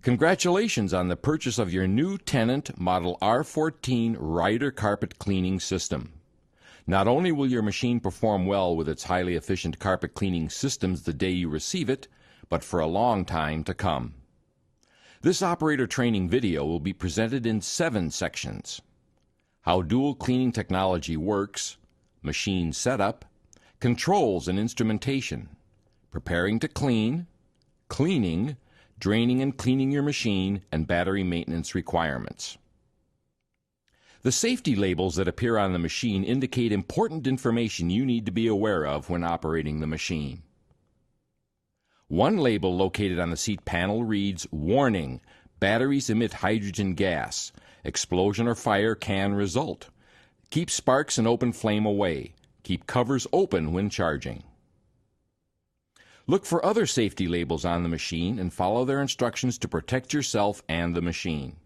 Congratulations on the purchase of your new Tennant Model R14 Rider Carpet Cleaning System. Not only will your machine perform well with its highly efficient carpet cleaning systems the day you receive it, but for a long time to come. This operator training video will be presented in 7 sections. How dual cleaning technology works, machine setup, controls and instrumentation, preparing to clean, cleaning, draining and cleaning your machine, and battery maintenance requirements. The safety labels that appear on the machine indicate important information you need to be aware of when operating the machine. One label located on the seat panel reads, "Warning, batteries emit hydrogen gas. Explosion or fire can result. Keep sparks and open flame away. Keep covers open when charging." Look for other safety labels on the machine and follow their instructions to protect yourself and the machine.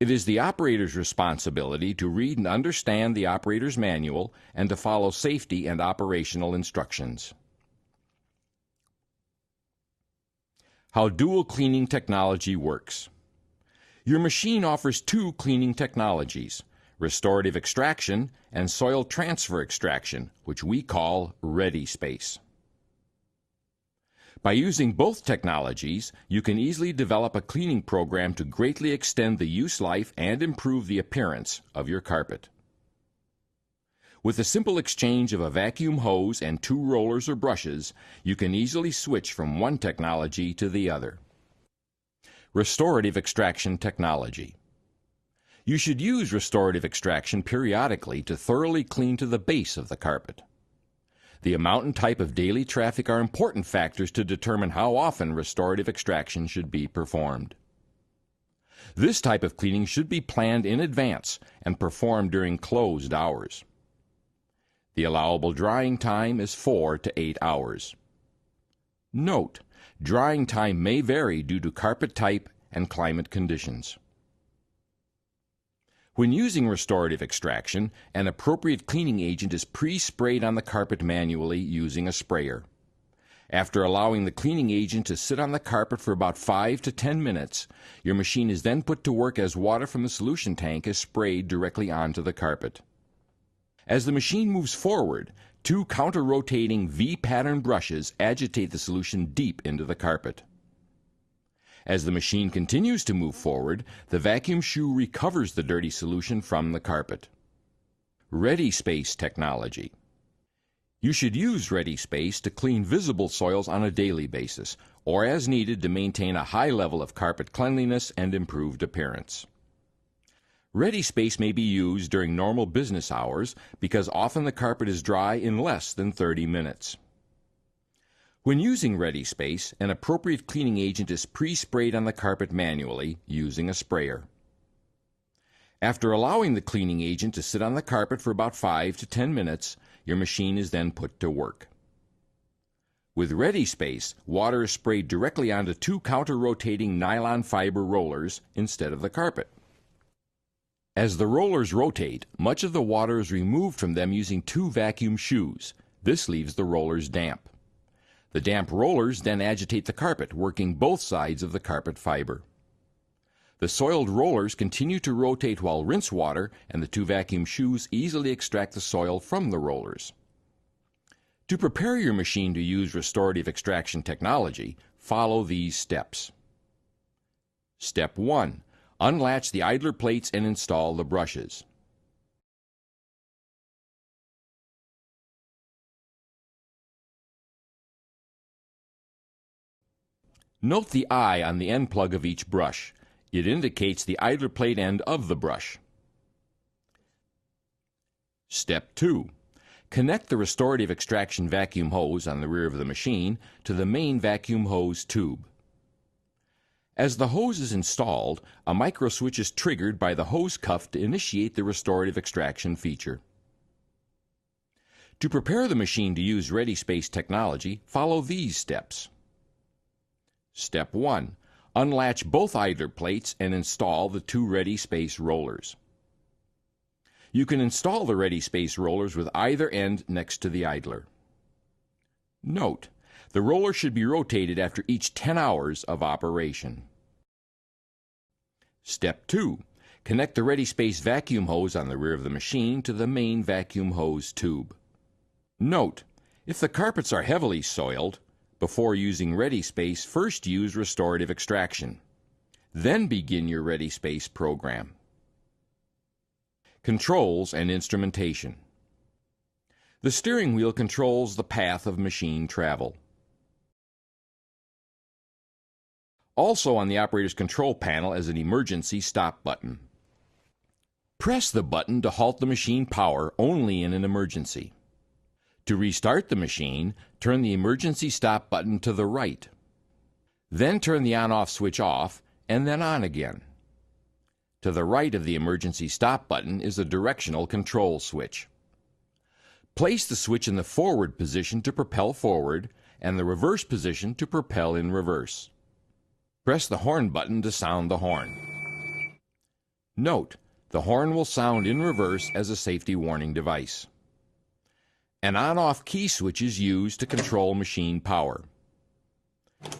It is the operator's responsibility to read and understand the operator's manual and to follow safety and operational instructions. How dual cleaning technology works. Your machine offers 2 cleaning technologies, restorative extraction and soil transfer extraction, which we call ReadySpace. By using both technologies, you can easily develop a cleaning program to greatly extend the use life and improve the appearance of your carpet. With the simple exchange of a vacuum hose and 2 rollers or brushes, you can easily switch from one technology to the other. Restorative extraction technology. You should use restorative extraction periodically to thoroughly clean to the base of the carpet. The amount and type of daily traffic are important factors to determine how often restorative extraction should be performed. This type of cleaning should be planned in advance and performed during closed hours. The allowable drying time is 4 to 8 hours. Note, drying time may vary due to carpet type and climate conditions. When using restorative extraction, an appropriate cleaning agent is pre-sprayed on the carpet manually using a sprayer. After allowing the cleaning agent to sit on the carpet for about 5 to 10 minutes, your machine is then put to work as water from the solution tank is sprayed directly onto the carpet. As the machine moves forward, 2 counter-rotating V-pattern brushes agitate the solution deep into the carpet. As the machine continues to move forward, the vacuum shoe recovers the dirty solution from the carpet. ReadySpace technology. You should use ReadySpace to clean visible soils on a daily basis, or as needed to maintain a high level of carpet cleanliness and improved appearance. ReadySpace may be used during normal business hours because often the carpet is dry in less than 30 minutes. When using ReadySpace, an appropriate cleaning agent is pre-sprayed on the carpet manually using a sprayer. After allowing the cleaning agent to sit on the carpet for about 5 to 10 minutes, your machine is then put to work. With ReadySpace, water is sprayed directly onto 2 counter-rotating nylon fiber rollers instead of the carpet. As the rollers rotate, much of the water is removed from them using 2 vacuum shoes. This leaves the rollers damp. The damp rollers then agitate the carpet, working both sides of the carpet fiber. The soiled rollers continue to rotate while rinse water and the 2 vacuum shoes easily extract the soil from the rollers. To prepare your machine to use restorative extraction technology, follow these steps. Step 1. Unlatch the idler plates and install the brushes. Note the eye on the end plug of each brush. It indicates the idler plate end of the brush. Step 2. Connect the restorative extraction vacuum hose on the rear of the machine to the main vacuum hose tube. As the hose is installed, a micro switch is triggered by the hose cuff to initiate the restorative extraction feature. To prepare the machine to use ReadySpace technology, follow these steps. Step 1. Unlatch both idler plates and install the 2 ReadySpace rollers. You can install the ReadySpace rollers with either end next to the idler. Note, The roller should be rotated after each 10 hours of operation. Step 2. Connect the ReadySpace vacuum hose on the rear of the machine to the main vacuum hose tube. Note: if the carpets are heavily soiled, before using ReadySpace, first use restorative extraction. Then begin your ReadySpace program. Controls and instrumentation. The steering wheel controls the path of machine travel. Also on the operator's control panel is an emergency stop button. Press the button to halt the machine power only in an emergency. To restart the machine, turn the emergency stop button to the right. Then turn the on-off switch off and then on again. To the right of the emergency stop button is a directional control switch. Place the switch in the forward position to propel forward and the reverse position to propel in reverse. Press the horn button to sound the horn. Note: the horn will sound in reverse as a safety warning device. An on-off key switch is used to control machine power.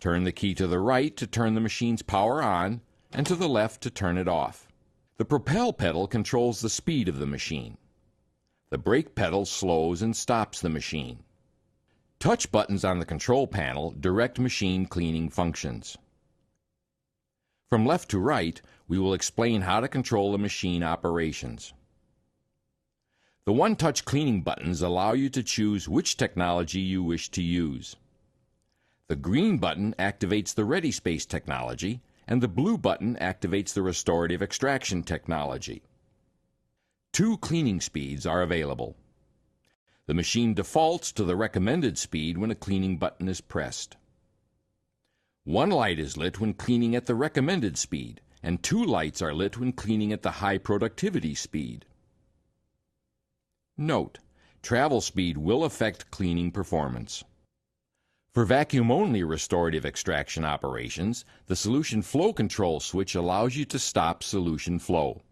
Turn the key to the right to turn the machine's power on and to the left to turn it off. The propel pedal controls the speed of the machine. The brake pedal slows and stops the machine. Touch buttons on the control panel direct machine cleaning functions. From left to right, we will explain how to control the machine operations. The one-touch cleaning buttons allow you to choose which technology you wish to use. The green button activates the ReadySpace technology, and the blue button activates the restorative extraction technology. 2 cleaning speeds are available. The machine defaults to the recommended speed when a cleaning button is pressed. 1 light is lit when cleaning at the recommended speed, and 2 lights are lit when cleaning at the high productivity speed. Note: travel speed will affect cleaning performance. For vacuum-only restorative extraction operations, the solution flow control switch allows you to stop solution flow.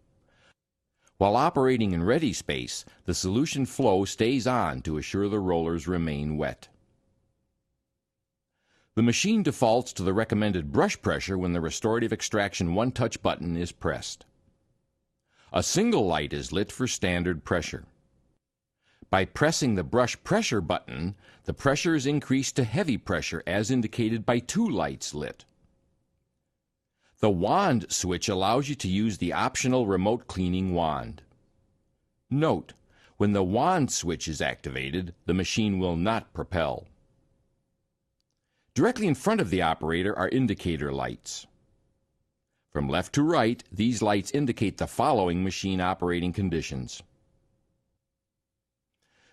While operating in ReadySpace, the solution flow stays on to assure the rollers remain wet. The machine defaults to the recommended brush pressure when the restorative extraction one-touch button is pressed. A single light is lit for standard pressure. By pressing the brush pressure button, the pressure is increased to heavy pressure as indicated by 2 lights lit. The wand switch allows you to use the optional remote cleaning wand. Note: when the wand switch is activated, the machine will not propel. Directly in front of the operator are indicator lights. From left to right, these lights indicate the following machine operating conditions.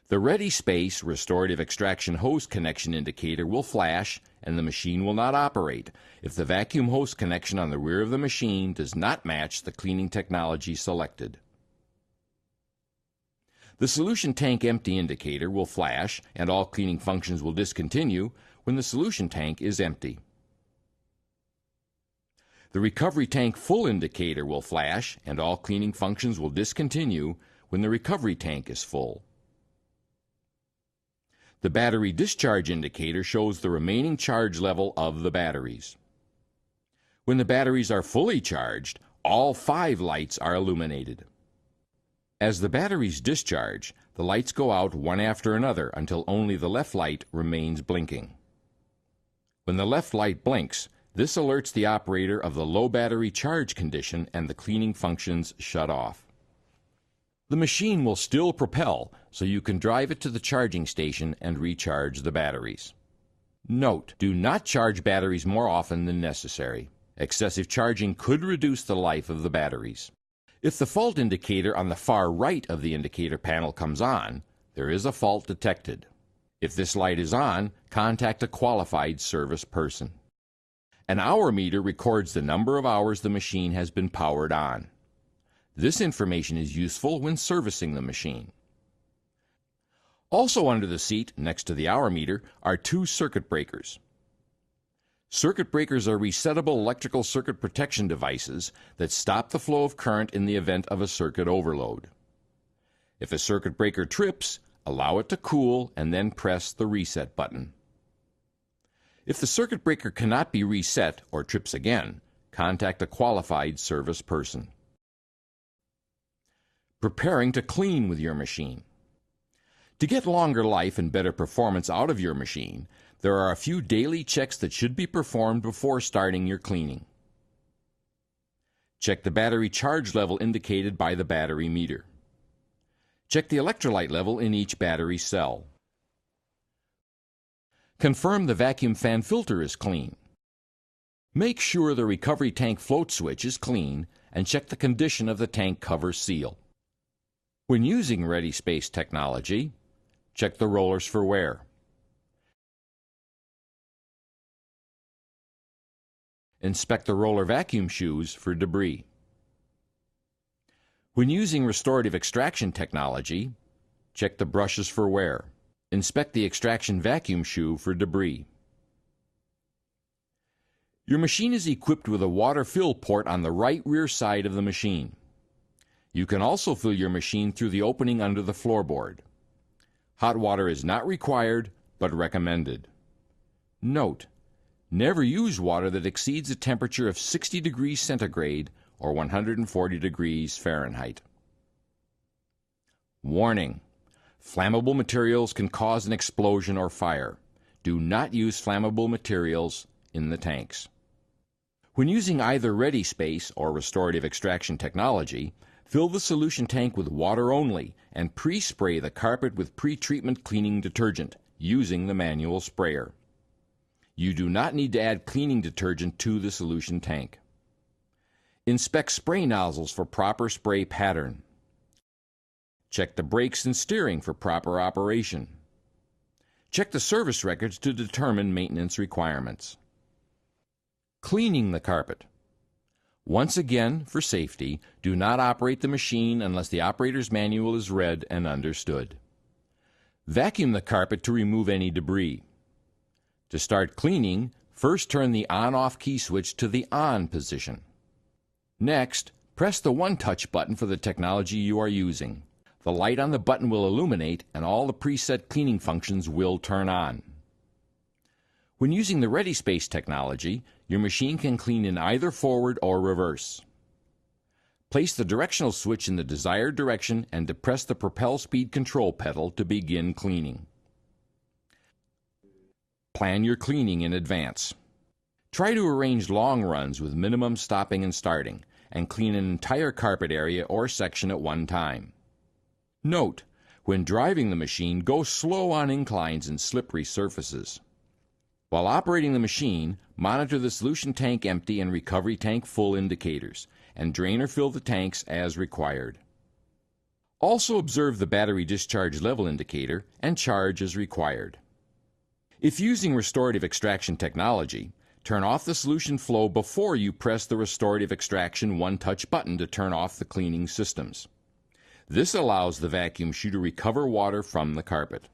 The ReadySpace restorative extraction hose connection indicator will flash and the machine will not operate if the vacuum hose connection on the rear of the machine does not match the cleaning technology selected. The solution tank empty indicator will flash and all cleaning functions will discontinue when the solution tank is empty. The recovery tank full indicator will flash and all cleaning functions will discontinue when the recovery tank is full. The battery discharge indicator shows the remaining charge level of the batteries. When the batteries are fully charged, all 5 lights are illuminated. As the batteries discharge, the lights go out one after another until only the left light remains blinking. When the left light blinks, this alerts the operator of the low battery charge condition and the cleaning functions shut off. The machine will still propel, so you can drive it to the charging station and recharge the batteries. Note: do not charge batteries more often than necessary. Excessive charging could reduce the life of the batteries. If the fault indicator on the far right of the indicator panel comes on, there is a fault detected. If this light is on, contact a qualified service person. An hour meter records the number of hours the machine has been powered on. This information is useful when servicing the machine. Also under the seat, next to the hour meter, are 2 circuit breakers. Circuit breakers are resettable electrical circuit protection devices that stop the flow of current in the event of a circuit overload. If a circuit breaker trips, allow it to cool and then press the reset button. If the circuit breaker cannot be reset or trips again, contact a qualified service person. Preparing to clean with your machine. To get longer life and better performance out of your machine, there are a few daily checks that should be performed before starting your cleaning. Check the battery charge level indicated by the battery meter. Check the electrolyte level in each battery cell. Confirm the vacuum fan filter is clean. Make sure the recovery tank float switch is clean and check the condition of the tank cover seal. When using ReadySpace technology, check the rollers for wear. Inspect the roller vacuum shoes for debris. When using restorative extraction technology, check the brushes for wear. Inspect the extraction vacuum shoe for debris. Your machine is equipped with a water fill port on the right rear side of the machine. You can also fill your machine through the opening under the floorboard. Hot water is not required, but recommended. Note: never use water that exceeds a temperature of 60 degrees centigrade or 140 degrees Fahrenheit. Warning: flammable materials can cause an explosion or fire. Do not use flammable materials in the tanks. When using either ReadySpace or restorative extraction technology, fill the solution tank with water only and pre-spray the carpet with pre-treatment cleaning detergent using the manual sprayer. You do not need to add cleaning detergent to the solution tank. Inspect spray nozzles for proper spray pattern. Check the brakes and steering for proper operation. Check the service records to determine maintenance requirements. Cleaning the carpet. Once again, for safety, do not operate the machine unless the operator's manual is read and understood. Vacuum the carpet to remove any debris. To start cleaning, first turn the on-off key switch to the on position. Next, press the one-touch button for the technology you are using. The light on the button will illuminate and all the preset cleaning functions will turn on. When using the ReadySpace technology, your machine can clean in either forward or reverse. Place the directional switch in the desired direction and depress the propel speed control pedal to begin cleaning. Plan your cleaning in advance. Try to arrange long runs with minimum stopping and starting, and clean an entire carpet area or section at one time. Note: when driving the machine, go slow on inclines and slippery surfaces. While operating the machine, monitor the solution tank empty and recovery tank full indicators, and drain or fill the tanks as required. Also observe the battery discharge level indicator and charge as required. If using restorative extraction technology, turn off the solution flow before you press the restorative extraction one-touch button to turn off the cleaning systems. This allows the vacuum shoe to recover water from the carpet.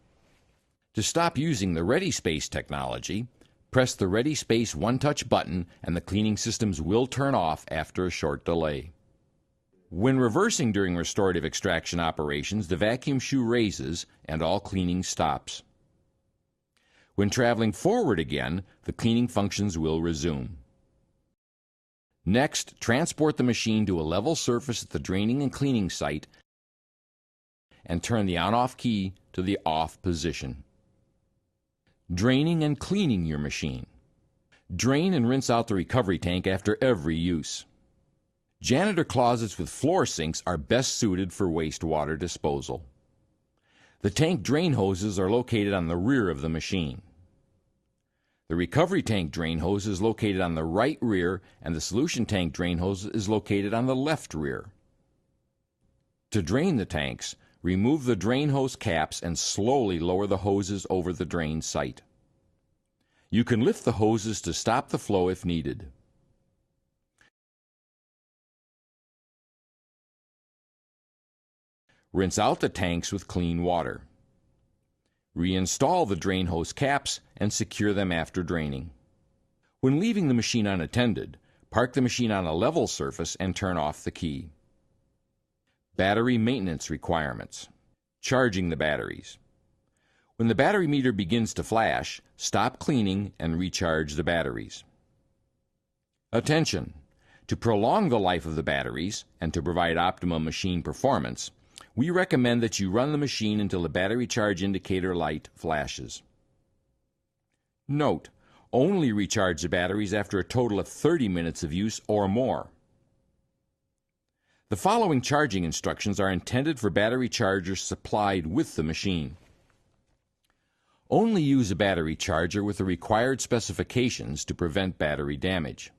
To stop using the ReadySpace technology, press the ReadySpace one-touch button and the cleaning systems will turn off after a short delay. When reversing during restorative extraction operations, the vacuum shoe raises and all cleaning stops. When traveling forward again, the cleaning functions will resume. Next, transport the machine to a level surface at the draining and cleaning site and turn the on-off key to the off position. Draining and cleaning your machine. Drain and rinse out the recovery tank after every use. Janitor closets with floor sinks are best suited for wastewater disposal. The tank drain hoses are located on the rear of the machine. The recovery tank drain hose is located on the right rear and the solution tank drain hose is located on the left rear. To drain the tanks, remove the drain hose caps and slowly lower the hoses over the drain site. You can lift the hoses to stop the flow if needed. Rinse out the tanks with clean water. Reinstall the drain hose caps and secure them after draining. When leaving the machine unattended, park the machine on a level surface and turn off the key. Battery maintenance requirements. Charging the batteries. When the battery meter begins to flash, stop cleaning and recharge the batteries. Attention! To prolong the life of the batteries and to provide optimum machine performance, we recommend that you run the machine until the battery charge indicator light flashes. Note: only recharge the batteries after a total of 30 minutes of use or more. The following charging instructions are intended for battery chargers supplied with the machine. Only use a battery charger with the required specifications to prevent battery damage.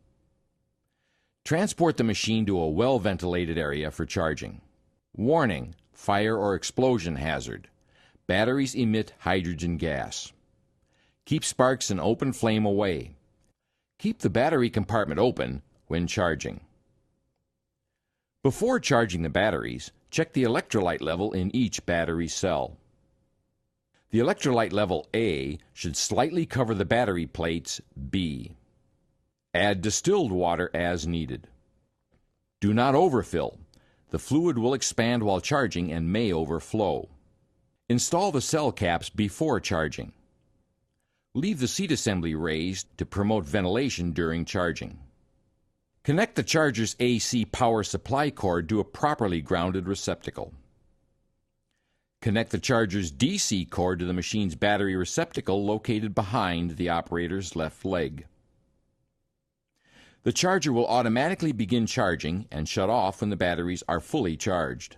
Transport the machine to a well-ventilated area for charging. Warning: fire or explosion hazard. Batteries emit hydrogen gas. Keep sparks and open flame away. Keep the battery compartment open when charging. Before charging the batteries, check the electrolyte level in each battery cell. The electrolyte level A should slightly cover the battery plates B. Add distilled water as needed. Do not overfill. The fluid will expand while charging and may overflow. Install the cell caps before charging. Leave the seat assembly raised to promote ventilation during charging. Connect the charger's AC power supply cord to a properly grounded receptacle. Connect the charger's DC cord to the machine's battery receptacle located behind the operator's left leg. The charger will automatically begin charging and shut off when the batteries are fully charged.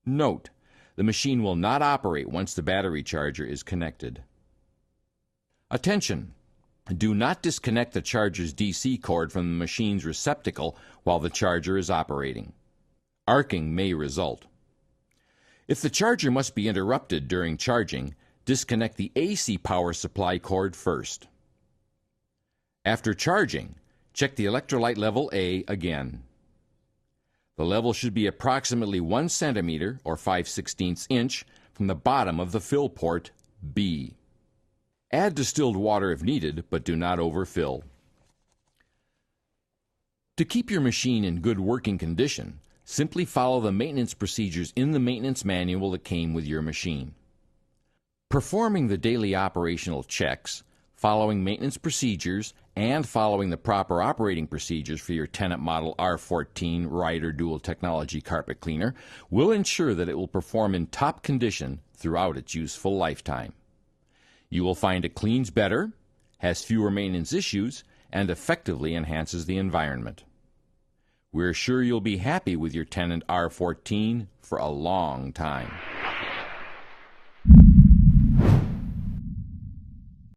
Note: the machine will not operate once the battery charger is connected. Attention! Do not disconnect the charger's DC cord from the machine's receptacle while the charger is operating. Arcing may result. If the charger must be interrupted during charging, disconnect the AC power supply cord first. After charging, check the electrolyte level A again. The level should be approximately 1 centimeter or 5/16 inch from the bottom of the fill port B. Add distilled water if needed, but do not overfill. To keep your machine in good working condition, simply follow the maintenance procedures in the maintenance manual that came with your machine. Performing the daily operational checks, following maintenance procedures, and following the proper operating procedures for your Tennant Model R14 Rider Dual Technology Carpet Cleaner will ensure that it will perform in top condition throughout its useful lifetime. You will find it cleans better, has fewer maintenance issues, and effectively enhances the environment. We're sure you'll be happy with your Tennant R14 for a long time.